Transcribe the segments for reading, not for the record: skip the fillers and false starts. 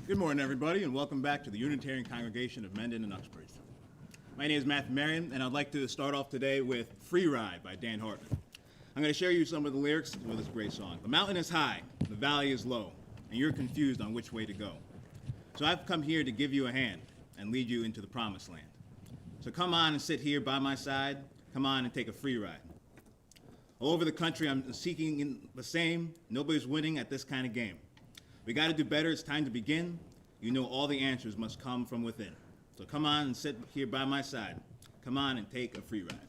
Good morning, everybody, and welcome back to the Unitarian Congregation of Mendon and Uxbridge. My name is Matthew Marion, and I'd like to start off today with Free Ride by Dan Hartman. I'm going to share you some of the lyrics with this great song. The mountain is high, the valley is low, and you're confused on which way to go. So I've come here to give you a hand and lead you into the promised land. So come on and sit here by my side. Come on and take a free ride. All over the country, I'm seeking the same. Nobody's winning at this kind of game. We got to do better. It's time to begin. You know all the answers must come from within. So come on and sit here by my side. Come on and take a free ride.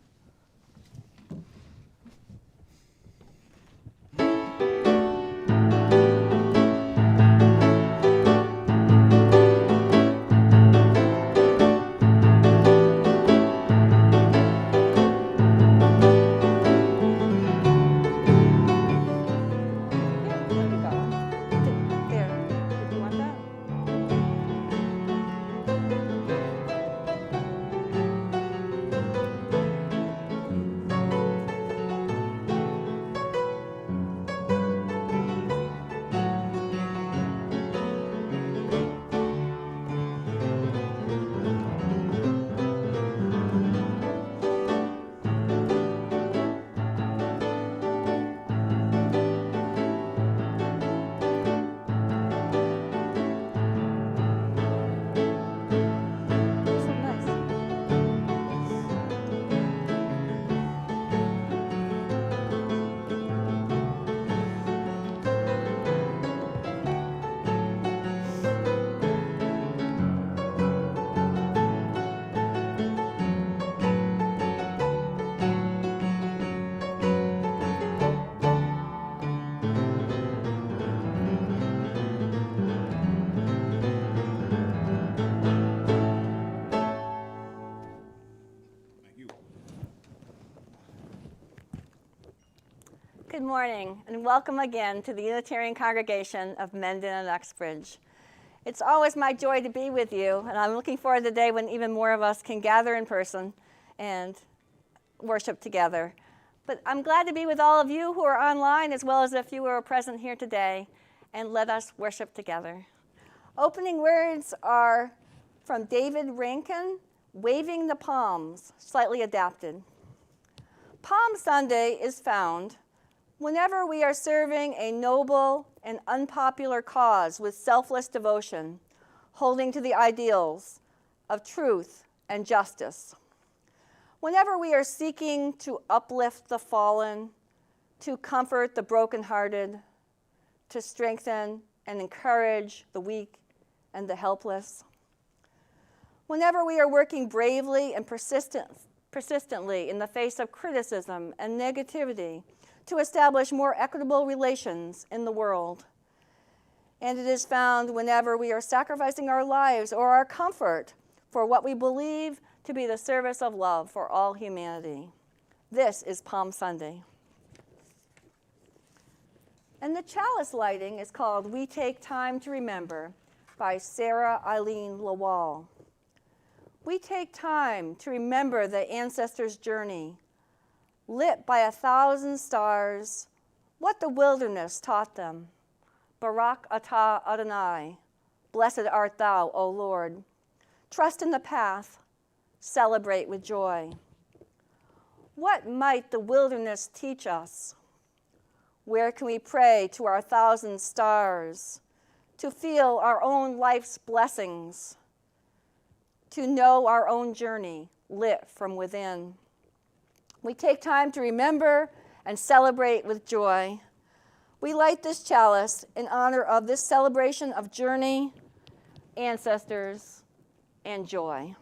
Good morning, and welcome again to the Unitarian Congregation of Mendon and Uxbridge. It's always my joy to be with you, and I'm looking forward to the day when even more of us can gather in person and worship together. But I'm glad to be with all of you who are online, as well as a few who are present here today, and let us worship together. Opening words are from David Rankin, Waving the Palms, slightly adapted. Palm Sunday is found whenever we are serving a noble and unpopular cause with selfless devotion, holding to the ideals of truth and justice. Whenever we are seeking to uplift the fallen, to comfort the brokenhearted, to strengthen and encourage the weak and the helpless. Whenever we are working bravely and persistently in the face of criticism and negativity, to establish more equitable relations in the world. And it is found whenever we are sacrificing our lives or our comfort for what we believe to be the service of love for all humanity. This is Palm Sunday. And the chalice lighting is called We Take Time to Remember by Sarah Eileen Lawal. We take time to remember the ancestors' journey, lit by 1,000 stars, what the wilderness taught them. Barak atah Adonai, blessed art thou, O Lord. Trust in the path, celebrate with joy. What might the wilderness teach us? Where can we pray to our 1,000 stars, to feel our own life's blessings, to know our own journey lit from within? We take time to remember and celebrate with joy. We light this chalice in honor of this celebration of journey, ancestors, and joy.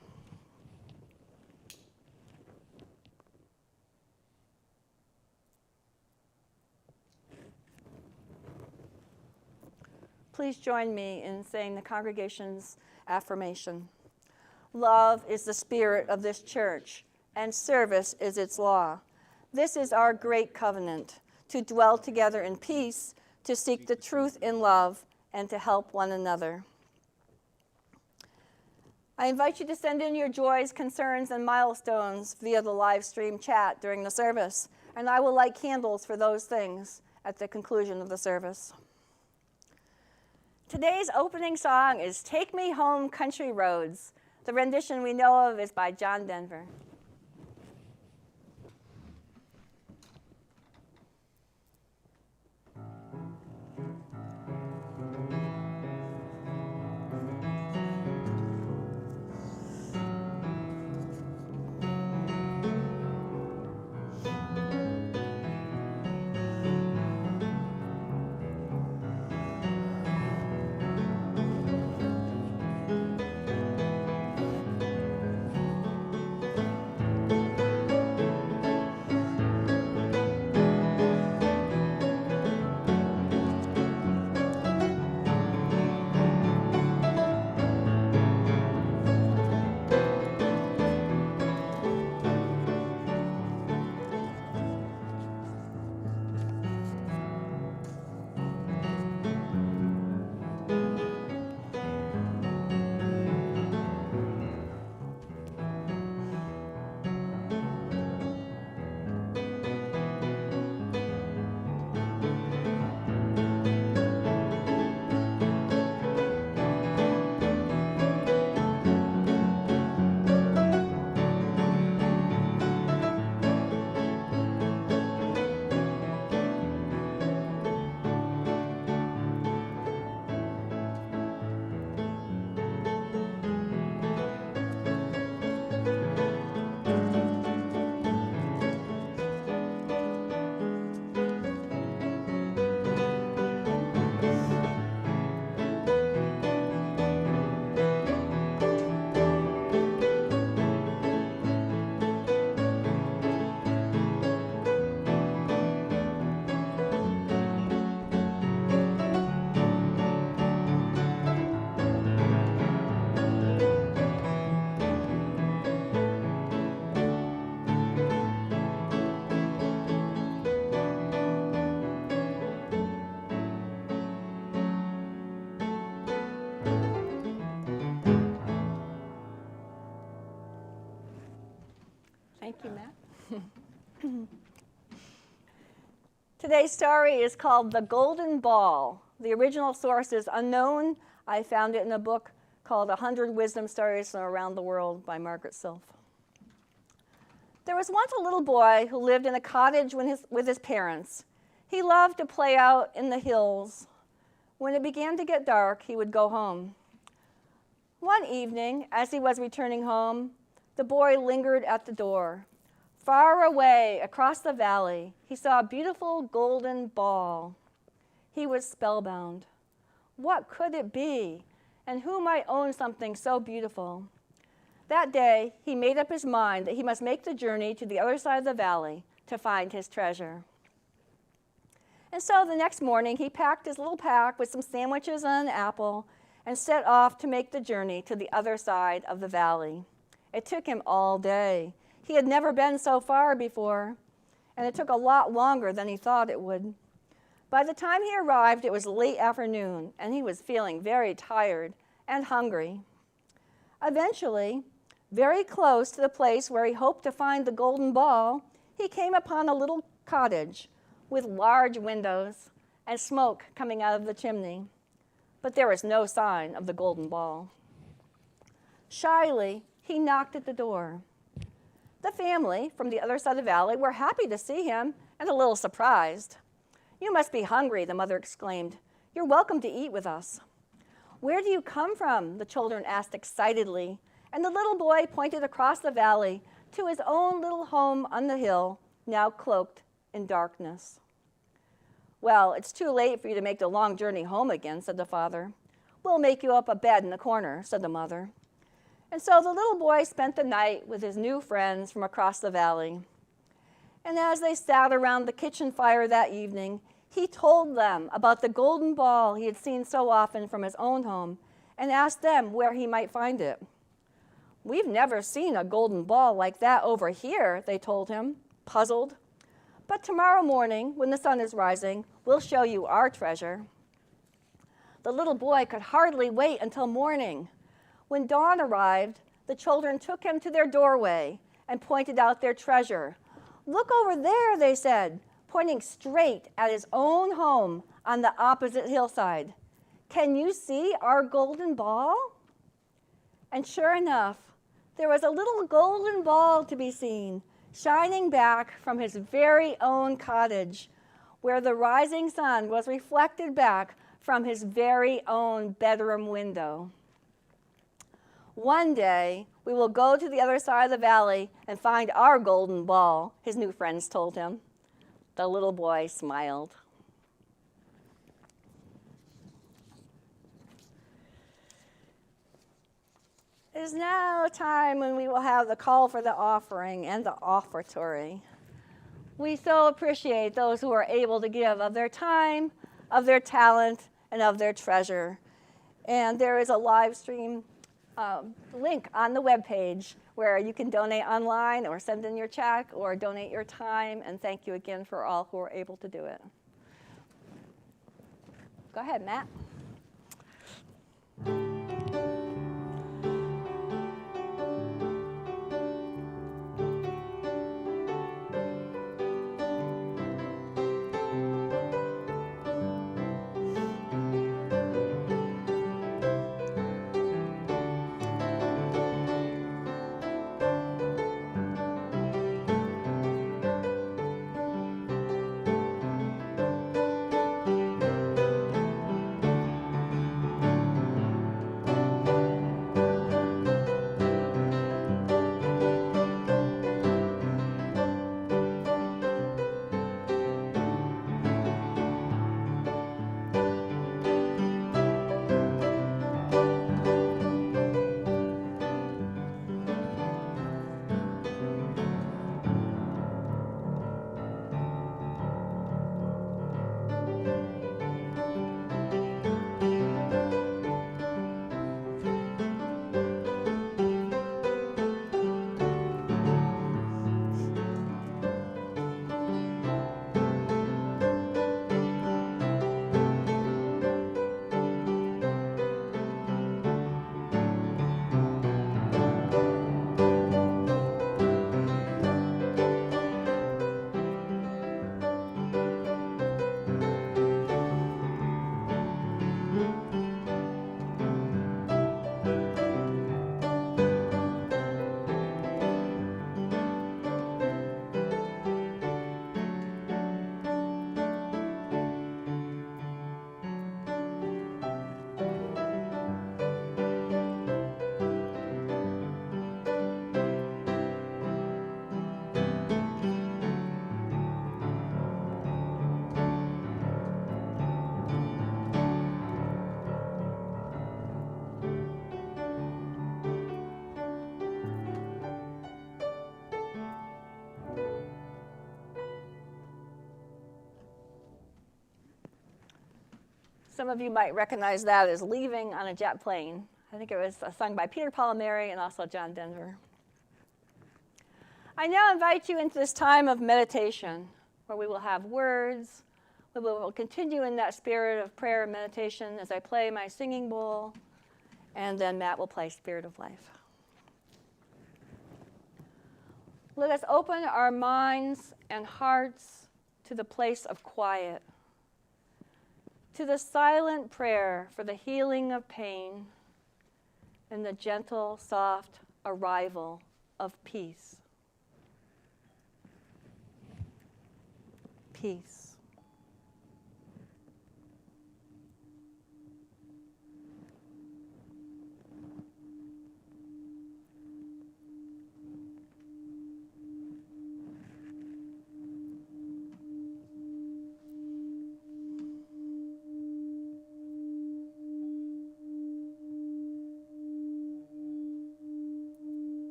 Please join me in saying the congregation's affirmation. Love is the spirit of this church, and service is its law. This is our great covenant, to dwell together in peace, to seek the truth in love, and to help one another. I invite you to send in your joys, concerns, and milestones via the live stream chat during the service, and I will light candles for those things at the conclusion of the service. Today's opening song is Take Me Home, Country Roads. The rendition we know of is by John Denver. Thank you, Matt. Today's story is called The Golden Ball. The original source is unknown. I found it in a book called 100 Wisdom Stories from Around the World by Margaret Silf. There was once a little boy who lived in a cottage with his parents. He loved to play out in the hills. When it began to get dark, he would go home. One evening, as he was returning home, the boy lingered at the door. Far away, across the valley, he saw a beautiful golden ball. He was spellbound. What could it be? And who might own something so beautiful? That day, he made up his mind that he must make the journey to the other side of the valley to find his treasure. And so the next morning, he packed his little pack with some sandwiches and an apple and set off to make the journey to the other side of the valley. It took him all day. He had never been so far before, and it took a lot longer than he thought it would. By the time he arrived, it was late afternoon, and he was feeling very tired and hungry. Eventually, very close to the place where he hoped to find the golden ball, he came upon a little cottage with large windows and smoke coming out of the chimney. But there was no sign of the golden ball. Shyly, he knocked at the door. The family from the other side of the valley were happy to see him and a little surprised. "You must be hungry," the mother exclaimed. "You're welcome to eat with us." "Where do you come from?" the children asked excitedly, and the little boy pointed across the valley to his own little home on the hill, now cloaked in darkness. "Well, it's too late for you to make the long journey home again," said the father. "We'll make you up a bed in the corner," said the mother. And so the little boy spent the night with his new friends from across the valley. And as they sat around the kitchen fire that evening, he told them about the golden ball he had seen so often from his own home and asked them where he might find it. "We've never seen a golden ball like that over here," they told him, puzzled. "But tomorrow morning, when the sun is rising, we'll show you our treasure." The little boy could hardly wait until morning. When dawn arrived, the children took him to their doorway and pointed out their treasure. "Look over there," they said, pointing straight at his own home on the opposite hillside. Can you see our golden ball? And sure enough, there was a little golden ball to be seen, shining back from his very own cottage, where the rising sun was reflected back from his very own bedroom window. One day, we will go to the other side of the valley and find our golden ball, his new friends told him. The little boy smiled. It is now time when we will have the call for the offering and the offertory. We so appreciate those who are able to give of their time, of their talent, and of their treasure. And there is a live stream link on the webpage where you can donate online or send in your check or donate your time. And thank you again for all who are able to do it. Go ahead, Matt. Some of you might recognize that as Leaving on a Jet Plane. I think it was sung by Peter, Paul, and Mary, and also John Denver. I now invite you into this time of meditation, where we will have words. We will continue in that spirit of prayer and meditation as I play my singing bowl, and then Matt will play Spirit of Life. Let us open our minds and hearts to the place of quiet, to the silent prayer for the healing of pain and the gentle, soft arrival of peace. Peace.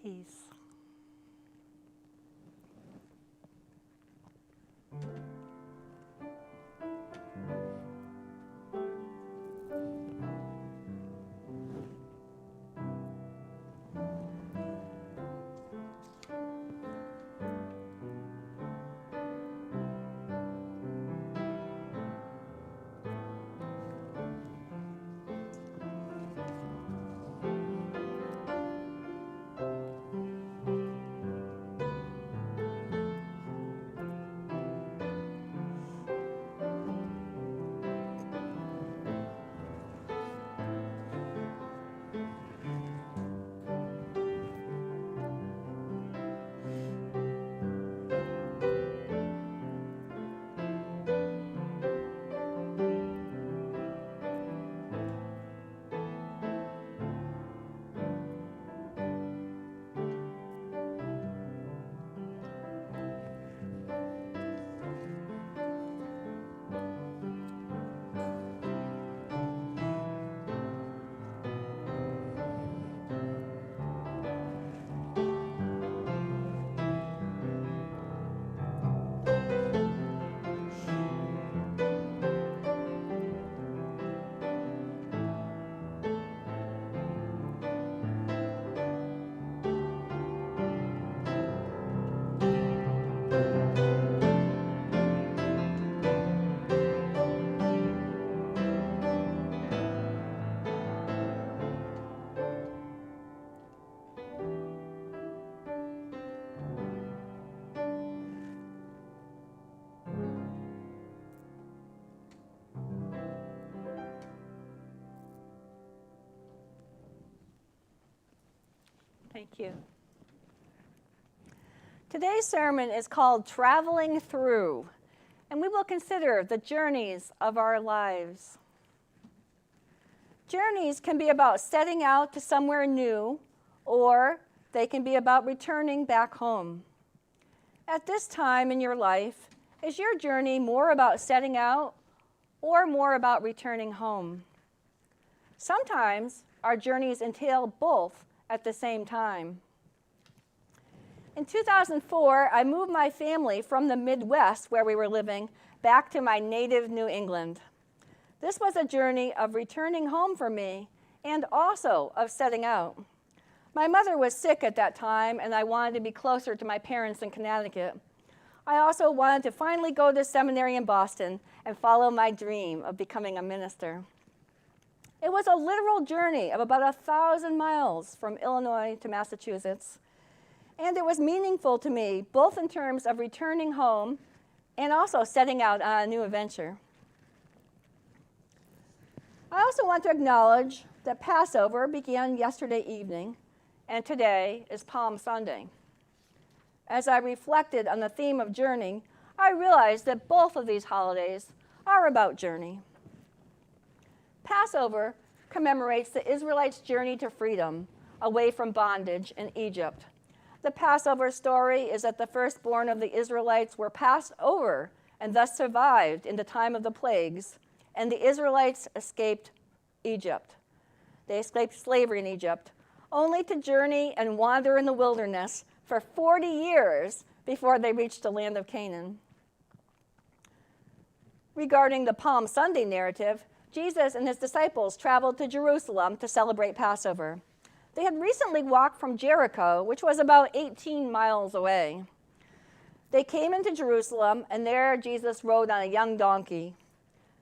peace. Thank you. Today's sermon is called Traveling Through, and we will consider the journeys of our lives. Journeys can be about setting out to somewhere new, or they can be about returning back home. At this time in your life, is your journey more about setting out or more about returning home? Sometimes our journeys entail both at the same time. In 2004, I moved my family from the Midwest, where we were living, back to my native New England. This was a journey of returning home for me and also of setting out. My mother was sick at that time, and I wanted to be closer to my parents in Connecticut. I also wanted to finally go to seminary in Boston and follow my dream of becoming a minister. It was a literal journey of about 1,000 miles from Illinois to Massachusetts, and it was meaningful to me, both in terms of returning home and also setting out on a new adventure. I also want to acknowledge that Passover began yesterday evening, and today is Palm Sunday. As I reflected on the theme of journey, I realized that both of these holidays are about journey. Passover commemorates the Israelites' journey to freedom, away from bondage in Egypt. The Passover story is that the firstborn of the Israelites were passed over and thus survived in the time of the plagues, and the Israelites escaped Egypt. They escaped slavery in Egypt, only to journey and wander in the wilderness for 40 years before they reached the land of Canaan. Regarding the Palm Sunday narrative, Jesus and his disciples traveled to Jerusalem to celebrate Passover. They had recently walked from Jericho, which was about 18 miles away. They came into Jerusalem, and there Jesus rode on a young donkey.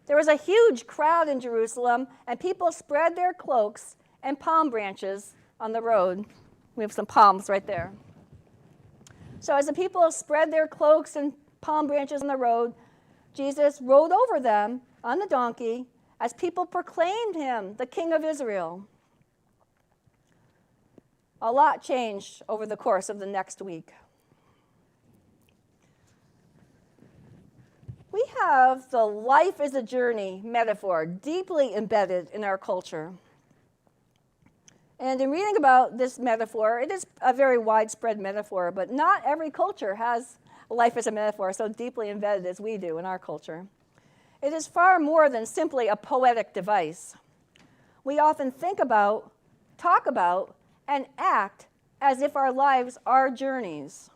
There was a huge crowd in Jerusalem, and people spread their cloaks and palm branches on the road. We have some palms right there. So as the people spread their cloaks and palm branches on the road, Jesus rode over them on the donkey as people proclaimed him the King of Israel. A lot changed over the course of the next week. We have the life is a journey metaphor deeply embedded in our culture. And in reading about this metaphor, it is a very widespread metaphor, but not every culture has life as a metaphor so deeply embedded as we do in our culture. It is far more than simply a poetic device. We often think about, talk about, and act as if our lives are journeys.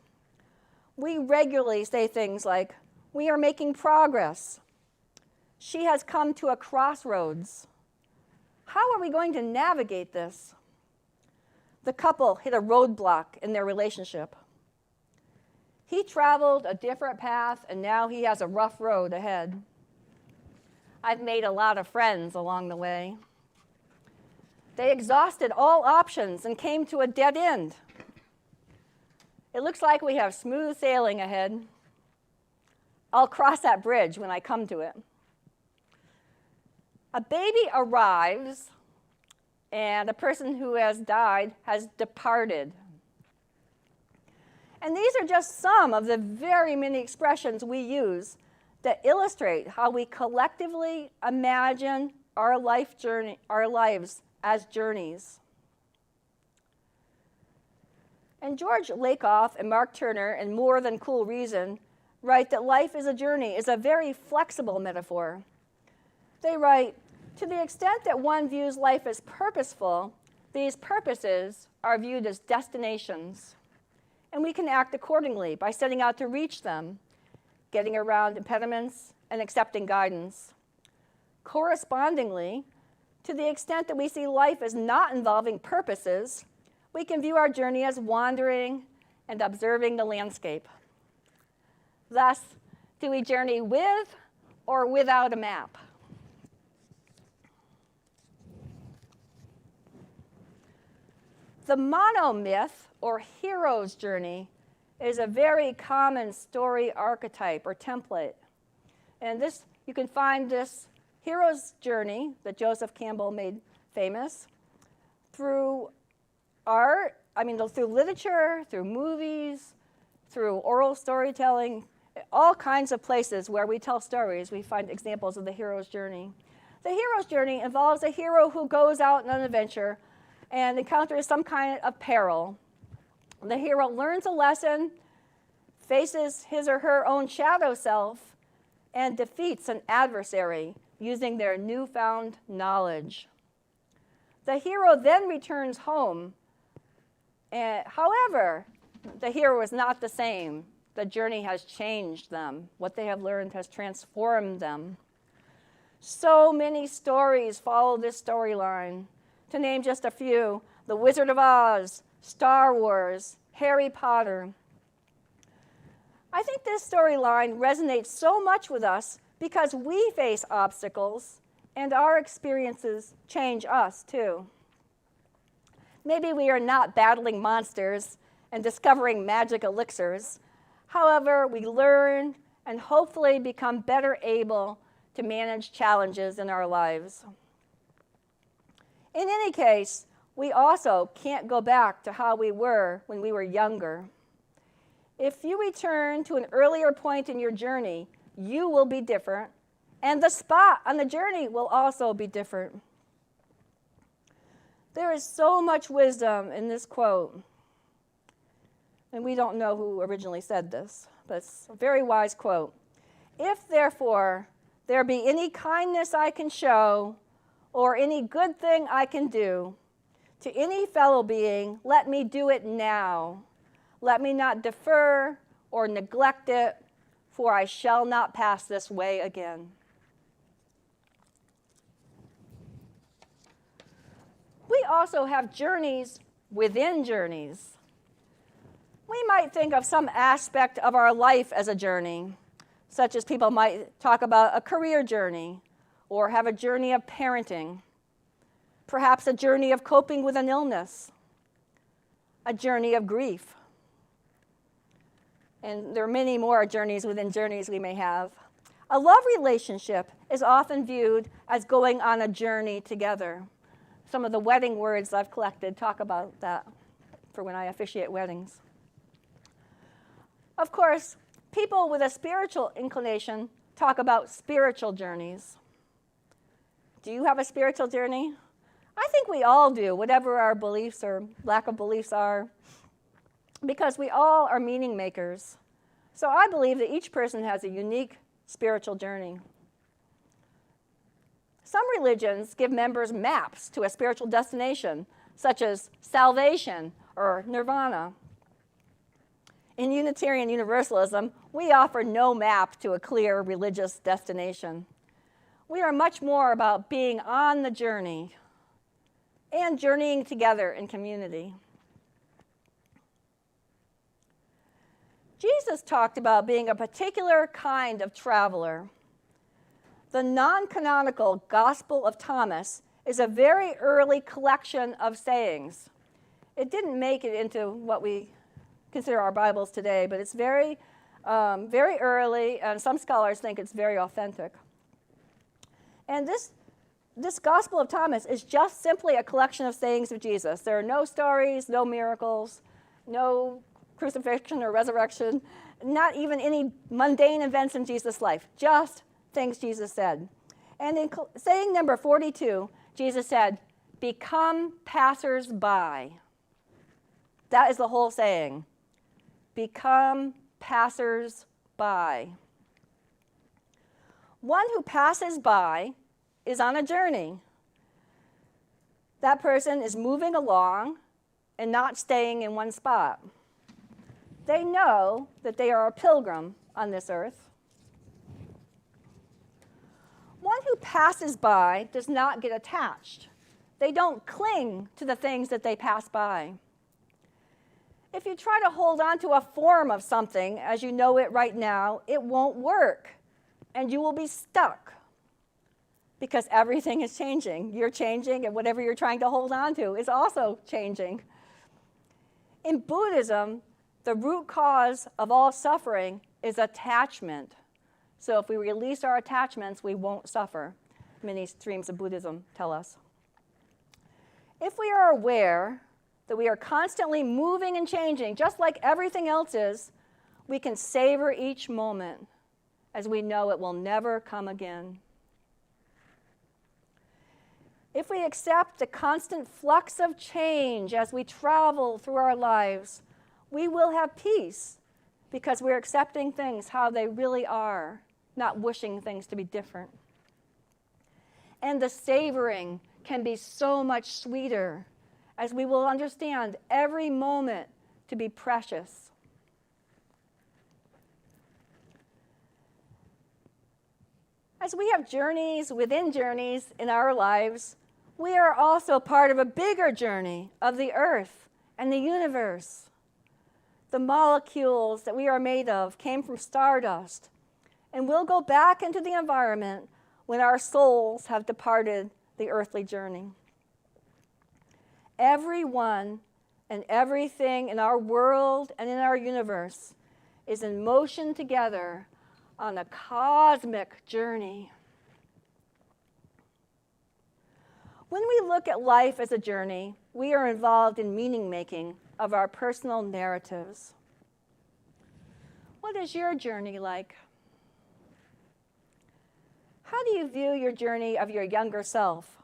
We regularly say things like, "We are making progress." "She has come to a crossroads." How are we going to navigate this? The couple hit a roadblock in their relationship. He traveled a different path, and now he has a rough road ahead. I've made a lot of friends along the way. They exhausted all options and came to a dead end. It looks like we have smooth sailing ahead. I'll cross that bridge when I come to it. A baby arrives, and a person who has died has departed. And these are just some of the very many expressions we use that illustrate how we collectively imagine our lives as journeys. And George Lakoff and Mark Turner, in More Than Cool Reason, write that life is a journey is a very flexible metaphor. They write, "To the extent that one views life as purposeful, these purposes are viewed as destinations. And we can act accordingly by setting out to reach them, getting around impediments, and accepting guidance. Correspondingly, to the extent that we see life as not involving purposes, we can view our journey as wandering and observing the landscape. Thus, do we journey with or without a map?" The monomyth, or hero's journey, is a very common story archetype or template. And you can find this hero's journey that Joseph Campbell made famous through art, through literature, through movies, through oral storytelling, all kinds of places where we tell stories, we find examples of the hero's journey. The hero's journey involves a hero who goes out on an adventure and encounters some kind of peril. The hero learns a lesson, faces his or her own shadow self, and defeats an adversary using their newfound knowledge. The hero then returns home. However, the hero is not the same. The journey has changed them. What they have learned has transformed them. So many stories follow this storyline. To name just a few, The Wizard of Oz, Star Wars, Harry Potter. I think this storyline resonates so much with us because we face obstacles and our experiences change us too. Maybe we are not battling monsters and discovering magic elixirs. However, we learn and hopefully become better able to manage challenges in our lives. In any case, we also can't go back to how we were when we were younger. If you return to an earlier point in your journey, you will be different, and the spot on the journey will also be different. There is so much wisdom in this quote, and we don't know who originally said this, but it's a very wise quote. "If, therefore, there be any kindness I can show, or any good thing I can do, to any fellow being, let me do it now. Let me not defer or neglect it, for I shall not pass this way again." We also have journeys within journeys. We might think of some aspect of our life as a journey, such as people might talk about a career journey, or have a journey of parenting, perhaps a journey of coping with an illness, a journey of grief. And there are many more journeys within journeys we may have. A love relationship is often viewed as going on a journey together. Some of the wedding words I've collected talk about that for when I officiate weddings. Of course, people with a spiritual inclination talk about spiritual journeys. Do you have a spiritual journey? I think we all do, whatever our beliefs or lack of beliefs are, because we all are meaning makers. So I believe that each person has a unique spiritual journey. Some religions give members maps to a spiritual destination, such as salvation or nirvana. In Unitarian Universalism, we offer no map to a clear religious destination. We are much more about being on the journey and journeying together in community. Jesus talked about being a particular kind of traveler. The non-canonical Gospel of Thomas is a very early collection of sayings. It didn't make it into what we consider our Bibles today, but it's very early, and some scholars think it's very authentic. And this Gospel of Thomas is just simply a collection of sayings of Jesus. There are no stories, no miracles, no crucifixion or resurrection, not even any mundane events in Jesus' life, just things Jesus said. And in saying number 42, Jesus said, "Become passers-by." That is the whole saying. Become passers-by. One who passes by is on a journey. That person is moving along and not staying in one spot. They know that they are a pilgrim on this earth. One who passes by does not get attached. They don't cling to the things that they pass by. If you try to hold on to a form of something as you know it right now, it won't work, and you will be stuck because everything is changing. You're changing, and whatever you're trying to hold on to is also changing. In Buddhism, the root cause of all suffering is attachment. So if we release our attachments, we won't suffer. Many streams of Buddhism tell us. If we are aware that we are constantly moving and changing, just like everything else is, we can savor each moment as we know it will never come again. If we accept the constant flux of change as we travel through our lives, we will have peace because we're accepting things how they really are, not wishing things to be different. And the savoring can be so much sweeter as we will understand every moment to be precious. As we have journeys within journeys in our lives, we are also part of a bigger journey of the earth and the universe. The molecules that we are made of came from stardust and will go back into the environment when our souls have departed the earthly journey. Everyone and everything in our world and in our universe is in motion together on a cosmic journey. When we look at life as a journey, we are involved in meaning making of our personal narratives. What is your journey like? How do you view your journey of your younger self?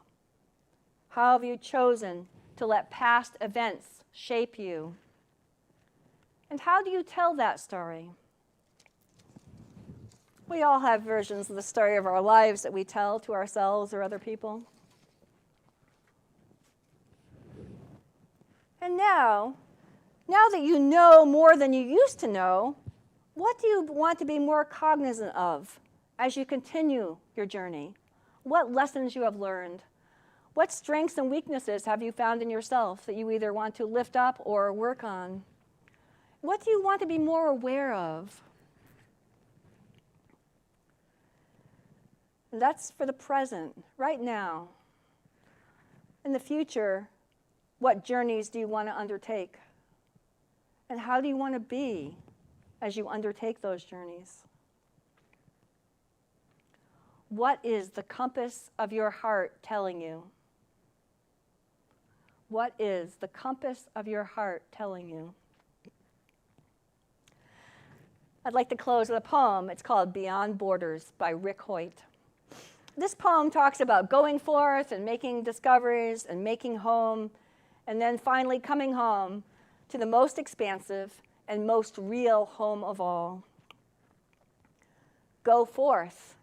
How have you chosen to let past events shape you? And how do you tell that story? We all have versions of the story of our lives that we tell to ourselves or other people. And now that you know more than you used to know, what do you want to be more cognizant of as you continue your journey? What lessons you have learned? What strengths and weaknesses have you found in yourself that you either want to lift up or work on? What do you want to be more aware of? And that's for the present, right now. In the future, what journeys do you want to undertake? And how do you want to be as you undertake those journeys? What is the compass of your heart telling you? What is the compass of your heart telling you? I'd like to close with a poem. It's called Beyond Borders by Rick Hoyt. This poem talks about going forth and making discoveries and making home, and then finally coming home to the most expansive and most real home of all. Go forth,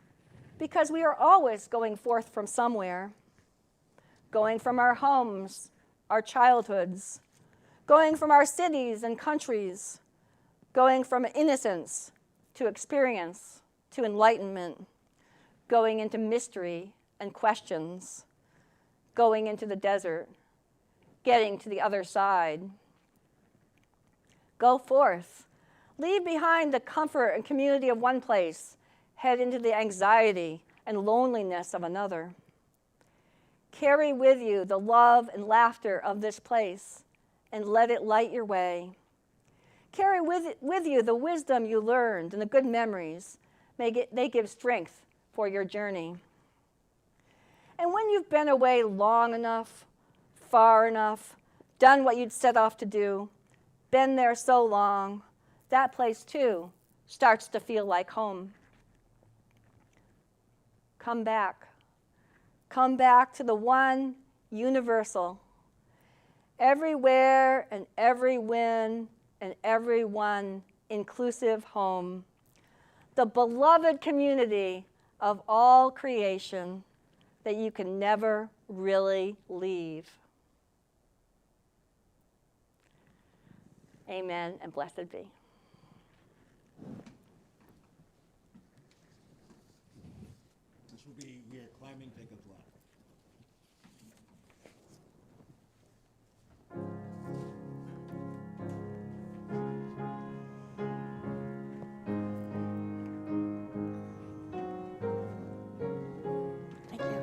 because we are always going forth from somewhere, going from our homes, our childhoods, going from our cities and countries, going from innocence to experience to enlightenment, going into mystery and questions, going into the desert, getting to the other side. Go forth. Leave behind the comfort and community of one place. Head into the anxiety and loneliness of another. Carry with you the love and laughter of this place and let it light your way. Carry with you the wisdom you learned and the good memories. They give strength for your journey. And when you've been away long enough, far enough, done what you'd set off to do, been there so long, that place too starts to feel like home. Come back. Come back to the one universal, everywhere and every when and everyone inclusive home, the beloved community of all creation that you can never really leave. Amen and blessed be. This will be where climbing taketh life. Thank you.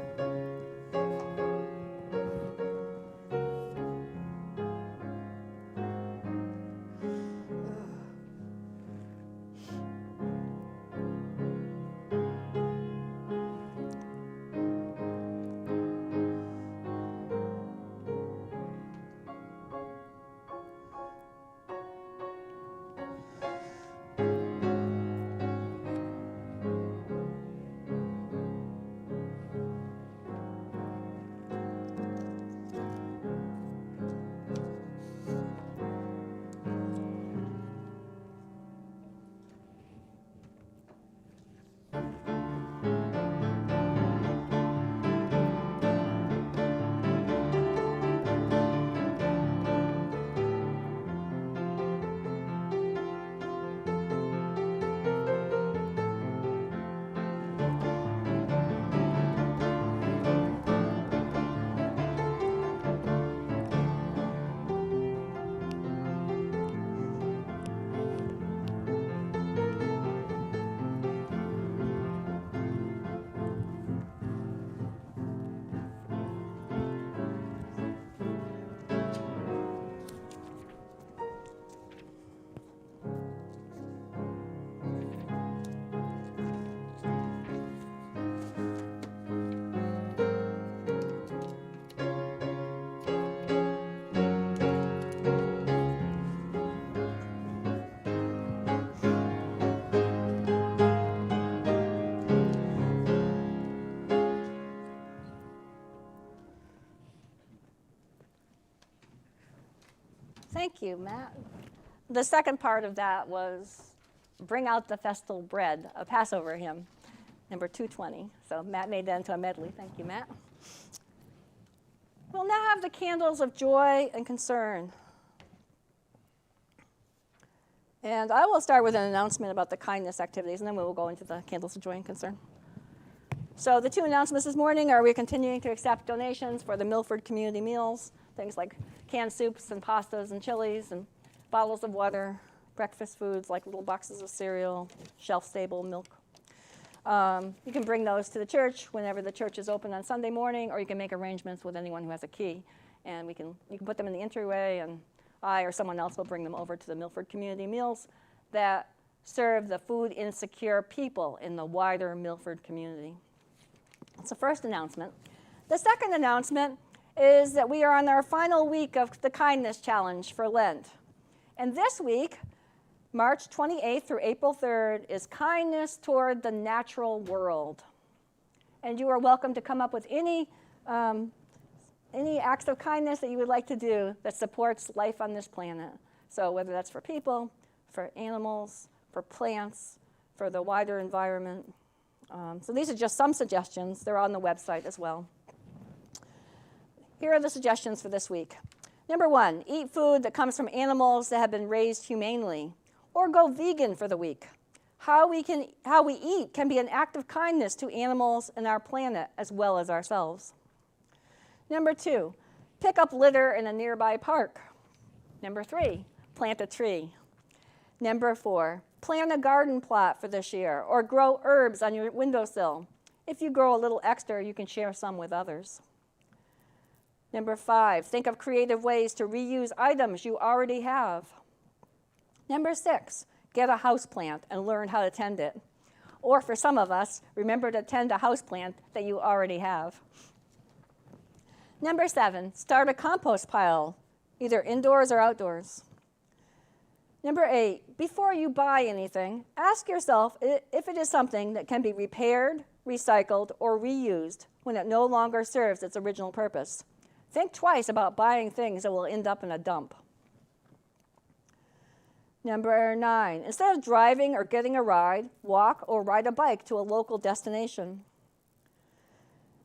Thank you, Matt. The second part of that was Bring Out the Festal Bread, a Passover hymn, number 220. So Matt made that into a medley. Thank you, Matt. We'll now have the candles of joy and concern. And I will start with an announcement about the kindness activities, and then we will go into the candles of joy and concern. So the two announcements this morning are we're continuing to accept donations for the Milford community meals, things like canned soups and pastas and chilies and bottles of water, breakfast foods like little boxes of cereal, shelf-stable milk. You can bring those to the church whenever the church is open on Sunday morning, or you can make arrangements with anyone who has a key. And you can put them in the entryway, and I or someone else will bring them over to the Milford community meals that serve the food insecure people in the wider Milford community. That's the first announcement. The second announcement is that we are on our final week of the Kindness Challenge for Lent. And this week, March 28th through April 3rd, is kindness toward the natural world. And you are welcome to come up with any acts of kindness that you would like to do that supports life on this planet. So whether that's for people, for animals, for plants, for the wider environment. So these are just some suggestions. They're on the website as well. Here are the suggestions for this week. Number 1, eat food that comes from animals that have been raised humanely, or go vegan for the week. How we eat can be an act of kindness to animals and our planet as well as ourselves. Number 2, pick up litter in a nearby park. Number 3, plant a tree. Number 4, plant a garden plot for this year or grow herbs on your windowsill. If you grow a little extra, you can share some with others. Number 5, think of creative ways to reuse items you already have. Number 6, get a houseplant and learn how to tend it. Or for some of us, remember to tend a houseplant that you already have. Number 7, start a compost pile, either indoors or outdoors. Number 8, before you buy anything, ask yourself if it is something that can be repaired, recycled, or reused when it no longer serves its original purpose. Think twice about buying things that will end up in a dump. Number 9, instead of driving or getting a ride, walk or ride a bike to a local destination.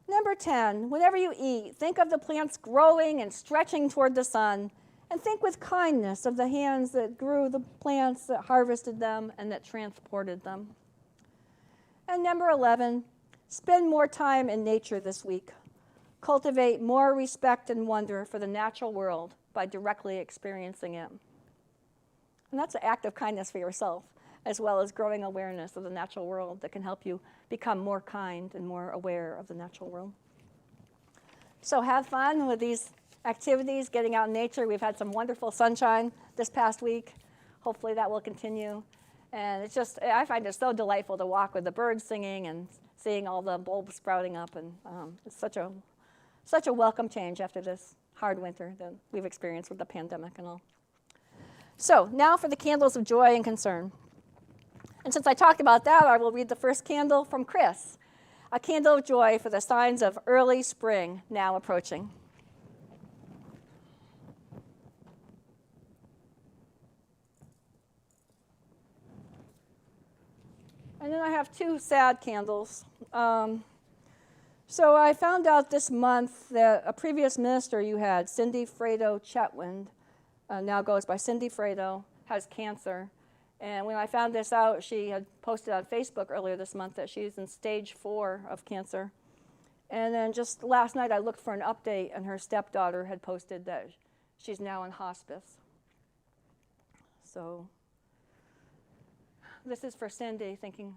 Number 10, whenever you eat, think of the plants growing and stretching toward the sun, and think with kindness of the hands that grew the plants, that harvested them, and that transported them. And number 11, spend more time in nature this week. Cultivate more respect and wonder for the natural world by directly experiencing it. And that's an act of kindness for yourself, as well as growing awareness of the natural world that can help you become more kind and more aware of the natural world. So have fun with these activities, getting out in nature. We've had some wonderful sunshine this past week. Hopefully that will continue. And it's just, I find it so delightful to walk with the birds singing and seeing all the bulbs sprouting up. And it's such a welcome change after this hard winter that we've experienced with the pandemic and all. So now for the candles of joy and concern. And since I talked about that, I will read the first candle from Chris, a candle of joy for the signs of early spring now approaching. And then I have 2 sad candles. So I found out this month that a previous minister you had, Cindy Fredo Chetwynd, now goes by Cindy Fredo, has cancer. And when I found this out, she had posted on Facebook earlier this month that she's in stage 4 of cancer. And then just last night I looked for an update, and her stepdaughter had posted that she's now in hospice. So this is for Cindy, thinking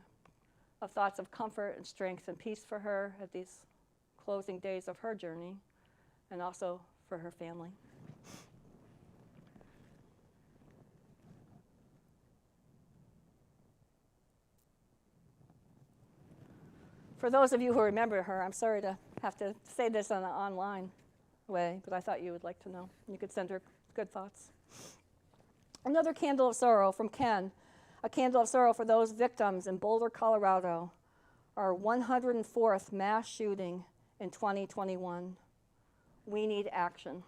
of thoughts of comfort and strength and peace for her at these closing days of her journey, and also for her family. For those of you who remember her, I'm sorry to have to say this on an online way, but I thought you would like to know. You could send her good thoughts. Another candle of sorrow from Ken, a candle of sorrow for those victims in Boulder, Colorado, our 104th mass shooting in 2021. We need action.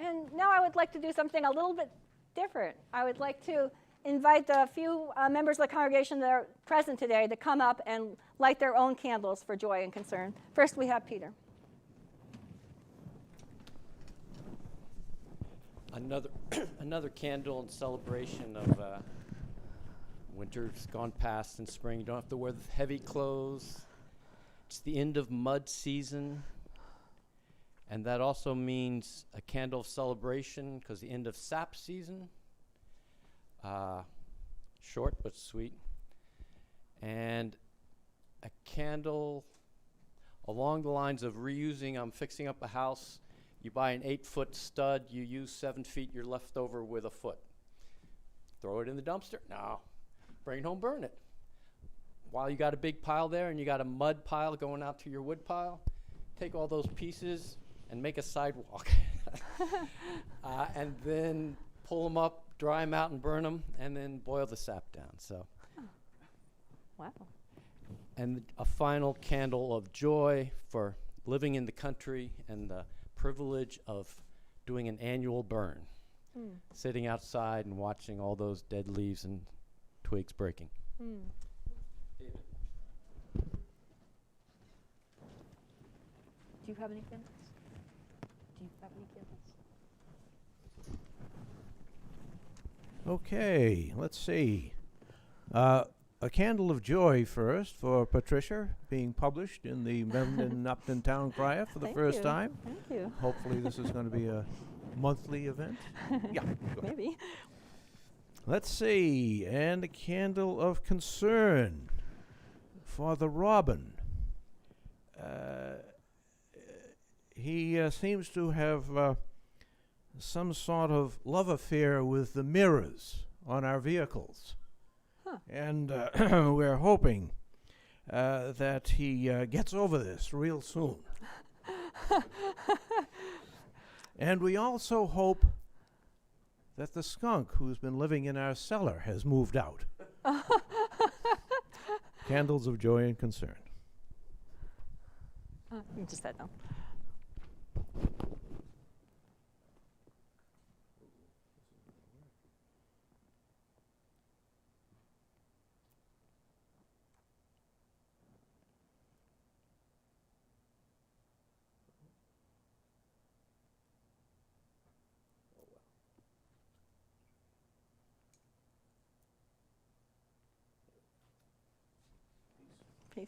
And now I would like to do something a little bit different. I would like to invite the few members of the congregation that are present today to come up and light their own candles for joy and concern. First, we have Peter. Another candle in celebration of winter's gone past and spring. You don't have to wear the heavy clothes. It's the end of mud season. And that also means a candle of celebration because the end of sap season. Short but sweet. And a candle along the lines of reusing. I'm fixing up a house. You buy an 8-foot stud. You use 7 feet. You're left over with a foot. Throw it in the dumpster? No. Bring it home, burn it. While you got a big pile there and you got a mud pile going out to your wood pile, take all those pieces and make a sidewalk. And then pull them up, dry them out and burn them, and then boil the sap down. So. Wow. and a final candle of joy for living in the country and the privilege of doing an annual burn, sitting outside and watching all those dead leaves and twigs breaking. David. Do you have any candles? Do you have any candles? Okay, let's see. A candle of joy first for Patricia, being published in the Mendon Upton Town Crier for the Thank first you. time. Thank you. Hopefully this is going to be a monthly event. Yeah, go ahead. Maybe. Let's see, and a candle of concern for the robin. He seems to have some sort of love affair with the mirrors on our vehicles. And we're hoping that he gets over this real soon. And we also hope that the skunk who's been living in our cellar has moved out. Candles of joy and concern. You just said no. Peace.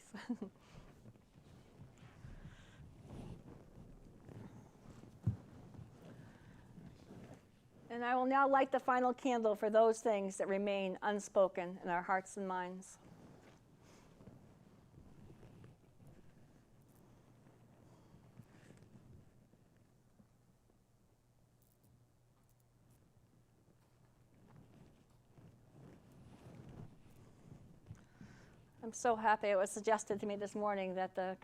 And I will now light the final candle for those things that remain unspoken in our hearts and minds. I'm so happy. It was suggested to me this morning that the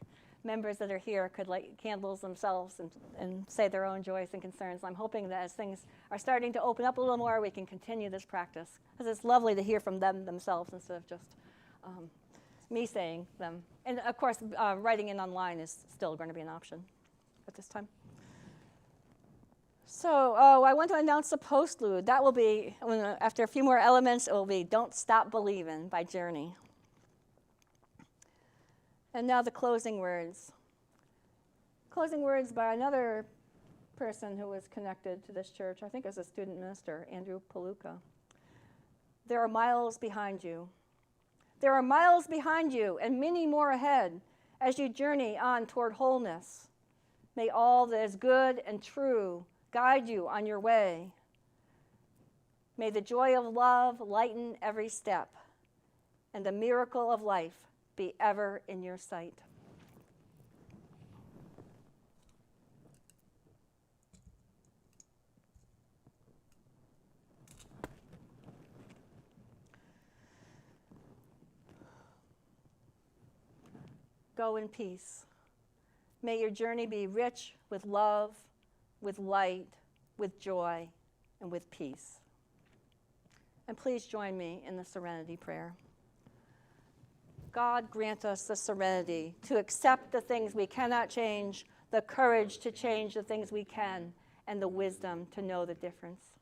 members that are here could light candles themselves and say their own joys and concerns. I'm hoping that as things are starting to open up a little more, we can continue this practice. Because it's lovely to hear from them themselves instead of just me saying them. And of course, writing in online is still going to be an option at this time. So, I want to announce the postlude. That will be, after a few more elements, it will be Don't Stop Believin' by Journey. And now the closing words. Closing words by another person who was connected to this church, I think as a student minister, Andrew Paluca. There are miles behind you. There are miles behind you and many more ahead as you journey on toward wholeness. May all that is good and true guide you on your way. May the joy of love lighten every step and the miracle of life be ever in your sight. Go in peace. May your journey be rich with love, with light, with joy, and with peace. And please join me in the serenity prayer. God grant us the serenity to accept the things we cannot change, the courage to change the things we can, and the wisdom to know the difference.